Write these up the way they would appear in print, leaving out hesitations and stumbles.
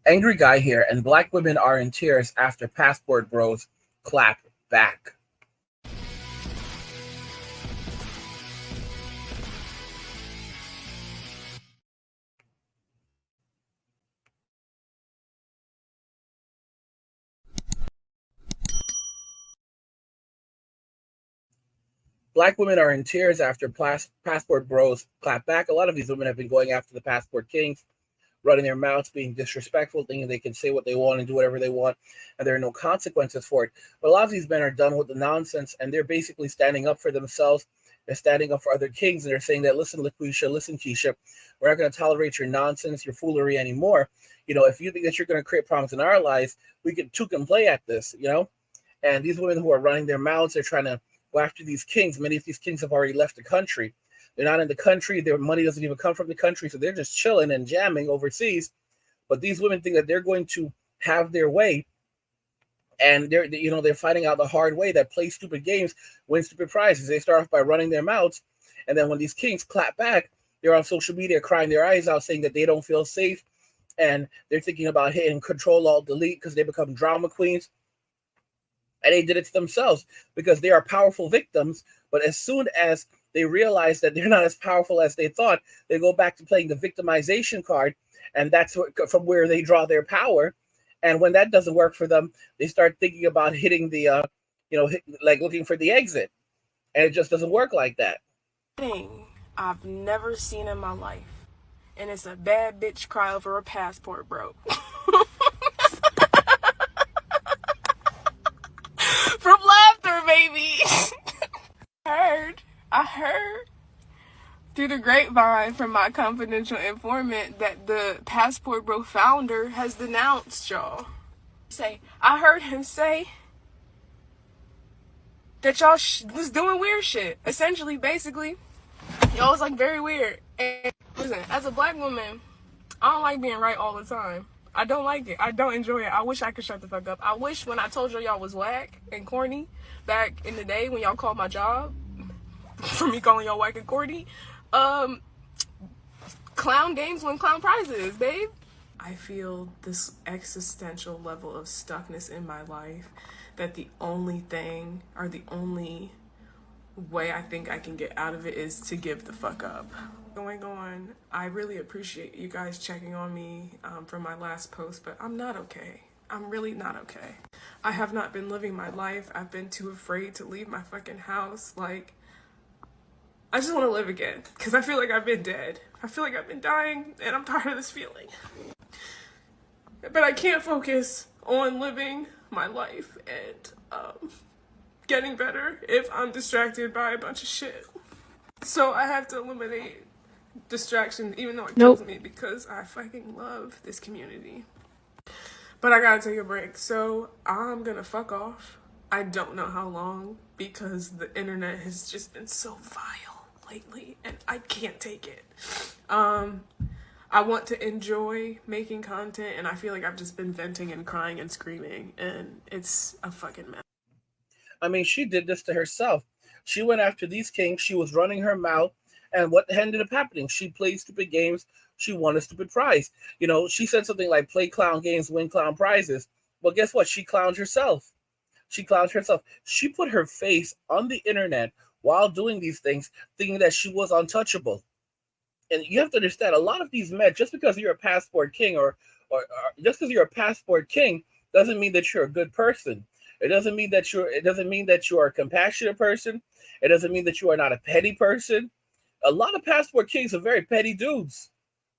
Angry guy here, and black women are in tears after passport bros clap back. Black women are in tears after passport bros clap back. A lot of these women have been going after the passport kings, running their mouths, being disrespectful, thinking they can say what they want and do whatever they want, and there are no consequences for it. But a lot of these men are done with the nonsense, and they're basically standing up for themselves. They're standing up for other kings, and they're saying that, listen, Laquisha, listen, Keisha, we're not going to tolerate your nonsense, your foolery anymore. If you think that you're going to create problems in our lives, we can two can play at this. And these women who are running their mouths, they're trying to go after these kings. Many of these kings have already left the country. They're not in the country. Their money doesn't even come from the country. So they're just chilling and jamming overseas. But these women think that they're going to have their way. And they're fighting out the hard way that play stupid games, win stupid prizes. They start off by running their mouths. And then when these kings clap back, they're on social media crying their eyes out, saying that they don't feel safe. And they're thinking about hitting Control Alt Delete because they become drama queens. And they did it to themselves because they are powerful victims. But as soon as they realize that they're not as powerful as they thought, they go back to playing the victimization card. And that's from where they draw their power. And when that doesn't work for them, they start thinking about hitting like looking for the exit. And it just doesn't work like that. Thing I've never seen in my life. And it's a bad bitch cry over a passport broke. From laughter, baby. I heard through the grapevine from my confidential informant that the Passport Bro founder has denounced y'all. I heard him say that y'all was doing weird shit. Essentially, basically, y'all was like very weird. And listen, as a black woman, I don't like being right all the time. I don't like it. I don't enjoy it. I wish I could shut the fuck up. I wish when I told y'all was whack and corny back in the day when y'all called my job for me calling y'all whack and corny, clown games win clown prizes, babe. I feel this existential level of stuckness in my life that the only thing or the only way I think I can get out of it is to give the fuck up. Going on, I really appreciate you guys checking on me from my last post, but I'm not okay. I'm really not okay. I have not been living my life. I've been too afraid to leave my fucking house. Like, I just want to live again because I feel like I've been dead. I feel like I've been dying and I'm tired of this feeling. But I can't focus on living my life and getting better if I'm distracted by a bunch of shit. So I have to eliminate distractions, even though it kills me because I fucking love this community. But I gotta take a break, so I'm gonna fuck off. I don't know how long because the internet has just been so vile lately and I can't take it. I want to enjoy making content and I feel like I've just been venting and crying and screaming and it's a fucking mess. I mean, she did this to herself. She went after these kings. She was running her mouth. And what ended up happening? She played stupid games. She won a stupid prize. She said something like play clown games, win clown prizes. Well, guess what? She clowned herself. She clowned herself. She put her face on the internet while doing these things, thinking that she was untouchable. And you have to understand, a lot of these men, just because you're a passport king or just because you're a passport king, doesn't mean that you're a good person. It doesn't mean that you are a compassionate person. It doesn't mean that you are not a petty person. A lot of passport kings are very petty dudes.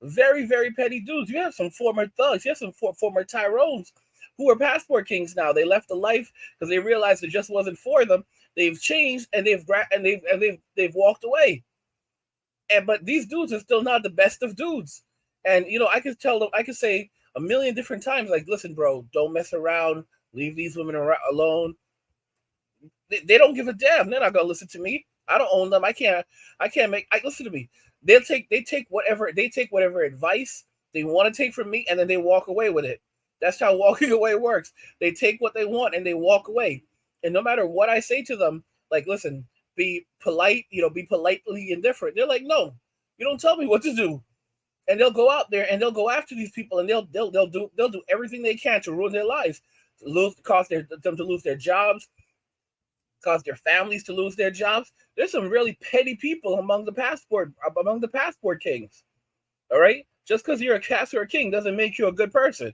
Very, very petty dudes. You have some former thugs. You have some former Tyrones who are passport kings now. They left the life because they realized it just wasn't for them. They've changed and they've walked away. But these dudes are still not the best of dudes. And I could tell them, I could say a million different times, like, listen, bro, don't mess around. Leave these women alone. They don't give a damn. They're not gonna listen to me. I don't own them. I can't listen to me. They take whatever advice they want to take from me, and then they walk away with it. That's how walking away works. They take what they want and they walk away. And no matter what I say to them, like, listen, be polite, be politely indifferent. They're like, no, you don't tell me what to do. and they'll go out there and they'll go after these people, and they'll do everything they can to ruin their lives, to cause them to lose their jobs, cause their families to lose their jobs. There's some really petty people among the passport kings. All right, just because you're a passport king doesn't make you a good person.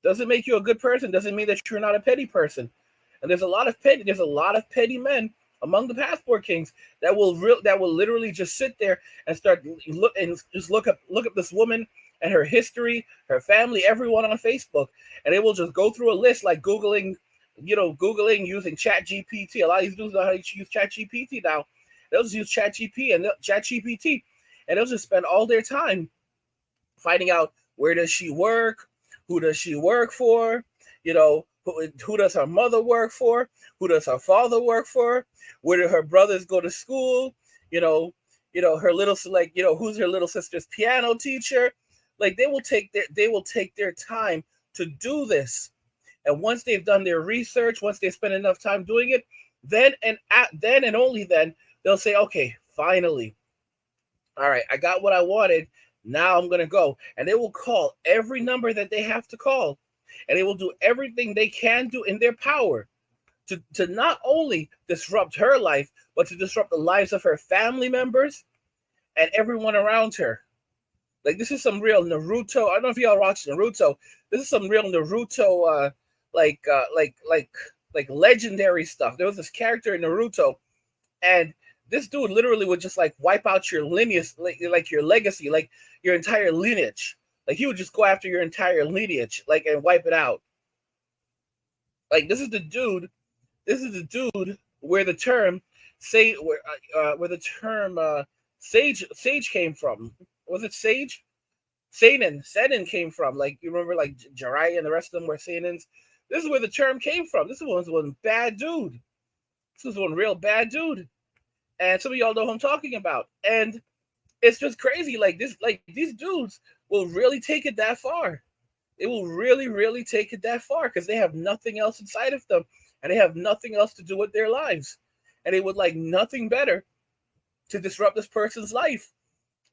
Doesn't make you a good person. Doesn't mean that you're not a petty person. And there's a lot of petty men among the passport kings that will literally just sit there and look up this woman and her history, her family, everyone on Facebook, and they will just go through a list like googling using Chat GPT. A lot of these dudes know how to use Chat GPT now. They'll just use Chat GPT, and they'll just spend all their time finding out where does she work, who does she work for, who does her mother work for, who does her father work for, where do her brothers go to school, her little who's her little sister's piano teacher. Like they will take their time to do this. And once they've done their research, once they spend enough time doing it, then and only then they'll say, okay, finally, all right, I got what I wanted. Now I'm going to go. And they will call every number that they have to call. And they will do everything they can do in their power to not only disrupt her life, but to disrupt the lives of her family members and everyone around her. Like, this is some real Naruto. I don't know if y'all watch Naruto. This is some real Naruto, like legendary stuff. There was this character in Naruto, and this dude literally would just like wipe out your lineage, like your legacy, like your entire lineage. Like, he would just go after your entire lineage, like, and wipe it out. Like, this is the dude. This is the dude where the term sage came from. Was it sage? Seinen came from. Like, you remember, like Jiraiya and the rest of them were Seinens. This is where the term came from. This was one bad dude. This was one real bad dude. And some of y'all know who I'm talking about. And it's just crazy. Like these dudes will really take it that far. They will really, really take it that far because they have nothing else inside of them, and they have nothing else to do with their lives. And they would like nothing better to disrupt this person's life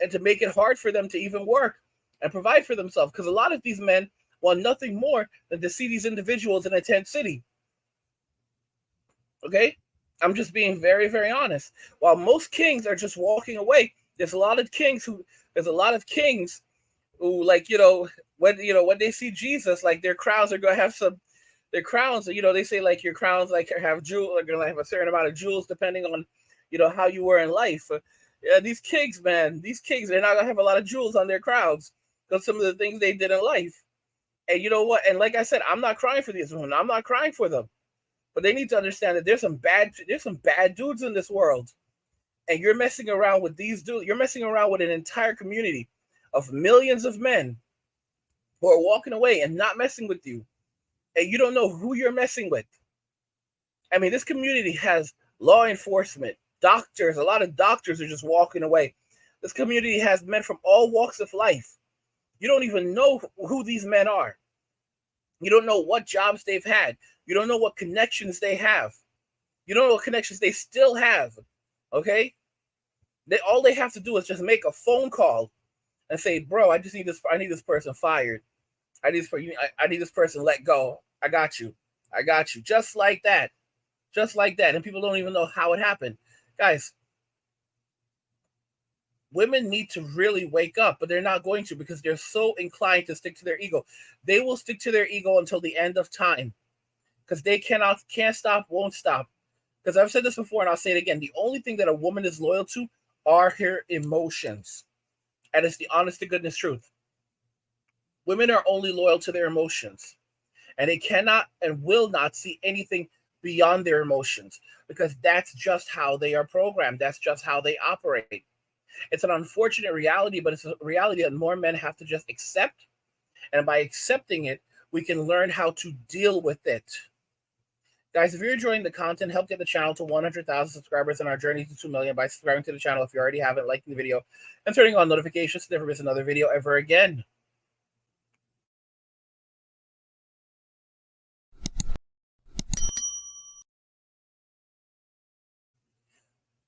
and to make it hard for them to even work and provide for themselves. Because a lot of these men want nothing more than to see these individuals in a tent city. Okay? I'm just being very, very honest. While most kings are just walking away, there's a lot of kings who like, when they see Jesus, like their crowns are gonna have their crowns, they say like your crowns like have jewels, are gonna have a certain amount of jewels depending on, how you were in life. Yeah, these kings, man, they're not gonna have a lot of jewels on their crowns because some of the things they did in life. And you know what? And like I said, I'm not crying for these women. I'm not crying for them. But they need to understand that there's some bad dudes in this world. And you're messing around with these dudes. You're messing around with an entire community of millions of men who are walking away and not messing with you. And you don't know who you're messing with. I mean, this community has law enforcement, doctors. A lot of doctors are just walking away. This community has men from all walks of life. You don't even know who these men are. You don't know what jobs they've had. You don't know what connections they have. You don't know what connections they still have. Okay? All they have to do is just make a phone call and say, bro, I need this person fired. I need this person let go. I got you. Just like that. Just like that. And people don't even know how it happened. Guys, women need to really wake up, but they're not going to because they're so inclined to stick to their ego. They will stick to their ego until the end of time because they can't stop, won't stop. Because I've said this before and I'll say it again. The only thing that a woman is loyal to are her emotions. And it's the honest to goodness truth. Women are only loyal to their emotions. And they cannot and will not see anything beyond their emotions because that's just how they are programmed. That's just how they operate. It's an unfortunate reality, but it's a reality that more men have to just accept. And by accepting it, we can learn how to deal with it. Guys, if you're enjoying the content, help get the channel to 100,000 subscribers on our journey to 2 million by subscribing to the channel if you already haven't, liking the video, and turning on notifications to never miss another video ever again.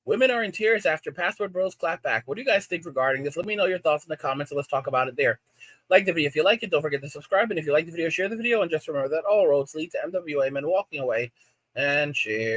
Women are in tears after Passport Bros clap back. What do you guys think regarding this? Let me know your thoughts in the comments and let's talk about it there. Like the video if you like it. Don't forget to subscribe. And if you like the video, share the video. And just remember that all roads lead to MWA Men walking away. And cheers.